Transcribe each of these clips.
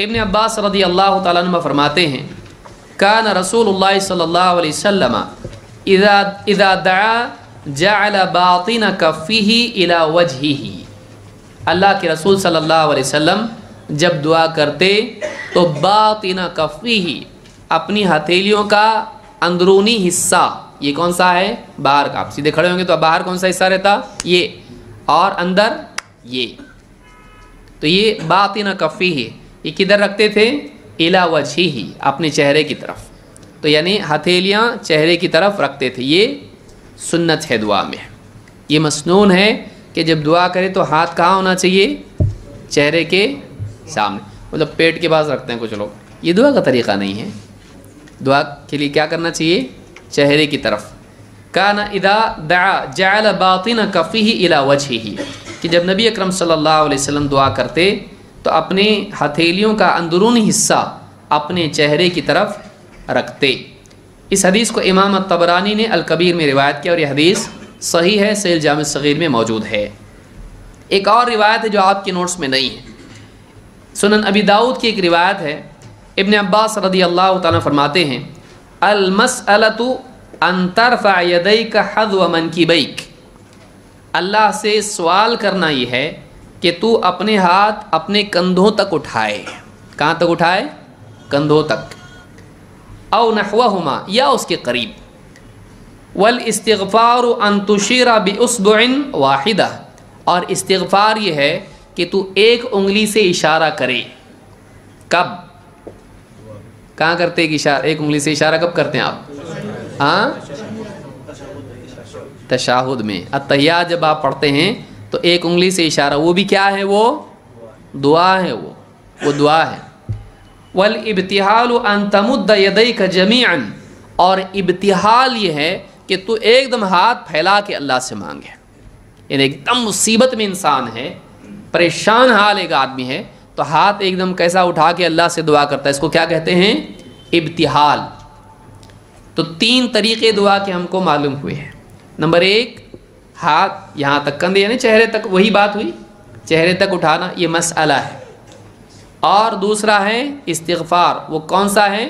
इब्न अब्बास रदी अल्लाह तआला अन्हुमा फरमाते हैं कान रसूलुल्लाह सल्लल्लाहु अलैहि वसल्लम इज़ा दआ जअल बातिन कफ़िही इला वजहिही। अल्लाह के रसूल सल्लल्लाहु अलैहि वसल्लम जब दुआ करते तो बातिन कफ़िही अपनी हथेलियों का अंदरूनी हिस्सा, ये कौन सा है, बाहर का। आप सीधे खड़े होंगे तो बाहर कौन सा हिस्सा रहता, ये, और अंदर ये, तो ये बातिन कफ़िही ये किधर रखते थे, इला वजहिही अपने चेहरे की तरफ। तो यानी हथेलियाँ चेहरे की तरफ रखते थे। ये सुन्नत है दुआ में। ये मसनून है कि जब दुआ करें तो हाथ कहाँ होना चाहिए, चेहरे के सामने, मतलब पेट के पास रखते हैं कुछ लोग। ये दुआ का तरीक़ा नहीं है। दुआ के लिए क्या करना चाहिए, चेहरे की तरफ। काना इदा दआ जअल बातिन कफ़िही इला वजहिही, कि जब नबी अकरम सल्लल्लाहु अलैहि वसल्लम दुआ करते तो अपने हथेलियों का अंदरूनी हिस्सा अपने चेहरे की तरफ रखते। इस हदीस को इमाम तबरानी ने अल कबीर में रिवायत किया और यह हदीस सही है, सहीह जामे सगीर में मौजूद है। एक और रिवायत है जो आपके नोट्स में नहीं है, सुनन अबी दाऊद की एक रिवायत है। इब्न अब्बास रदी अल्लाह तआला फरमाते हैं अल मसअलतु अन तरफ़अ यदैका हज़्व मनकिबैक, अल्लाह से सवाल करना ये है कि तू अपने हाथ अपने कंधों तक उठाए। कहाँ तक उठाए, कंधों तक। औ नहवहुमा या उसके करीब। वल इस्तिग़फ़ारु अन तुशीरा बिउस्बुइन वाहिदा, और इस्तिग़फ़ार ये है कि तू एक उंगली से इशारा करे। कब, कहाँ करते हैं इशारा, एक उंगली से इशारा कब करते हैं आप, हाँ, तशाहुद में। अत्तहियात जब आप पढ़ते हैं तो एक उंगली से इशारा, वो भी क्या है, वो दुआ है, वो दुआ है। वल इब्तिहालु अन तमुद्द यदैका जमीअन, और इब्तिहाल ये है कि तू एकदम हाथ फैला के अल्लाह से मांगे। यानी एकदम मुसीबत में इंसान है, परेशान हाल एक आदमी है, तो हाथ एकदम कैसा उठा के अल्लाह से दुआ करता है, इसको क्या कहते हैं, इब्तिहाल। तो तीन तरीक़े दुआ के हमको मालूम हुए हैं। नंबर एक, हाथ यहाँ तक, कंधे यानी चेहरे तक, वही बात हुई, चेहरे तक उठाना, ये मसअला है। और दूसरा है इस्तिग़फ़ार, वो कौन सा है,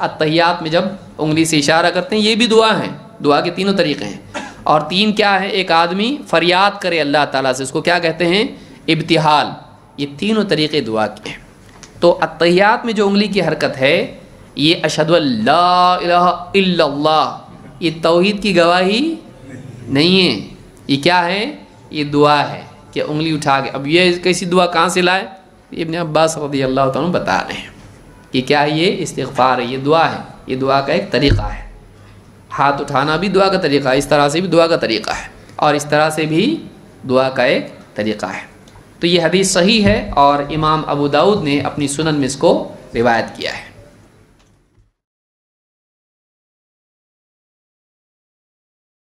अत्तहियात में जब उंगली से इशारा करते हैं, ये भी दुआ है। दुआ के तीनों तरीक़े हैं। और तीन क्या है, एक आदमी फरियाद करे अल्लाह ताला से, उसको क्या कहते हैं, इब्तिहाल। ये तीनों तरीक़े दुआ के हैं। तो अत्तहियात में जो उंगली की हरकत है, ये अशहदु अल्ला इलाहा इल्लल्लाह, ये तौहीद की गवाही नहीं है, ये क्या है, ये दुआ है कि उंगली उठा के। अब ये कैसी दुआ कहाँ से लाए, इब्न अब्बास रज़ी अल्लाह तआला बता रहे हैं कि क्या है, ये इस्तिग़फ़ार है, ये दुआ है, ये दुआ का एक तरीक़ा है। हाथ उठाना भी दुआ का तरीक़ा है, इस तरह से भी दुआ का तरीक़ा है, और इस तरह से भी दुआ का एक तरीक़ा है। तो ये हदीस सही है और इमाम अबू दाऊद ने अपनी सुनन में इसको रिवायत किया है।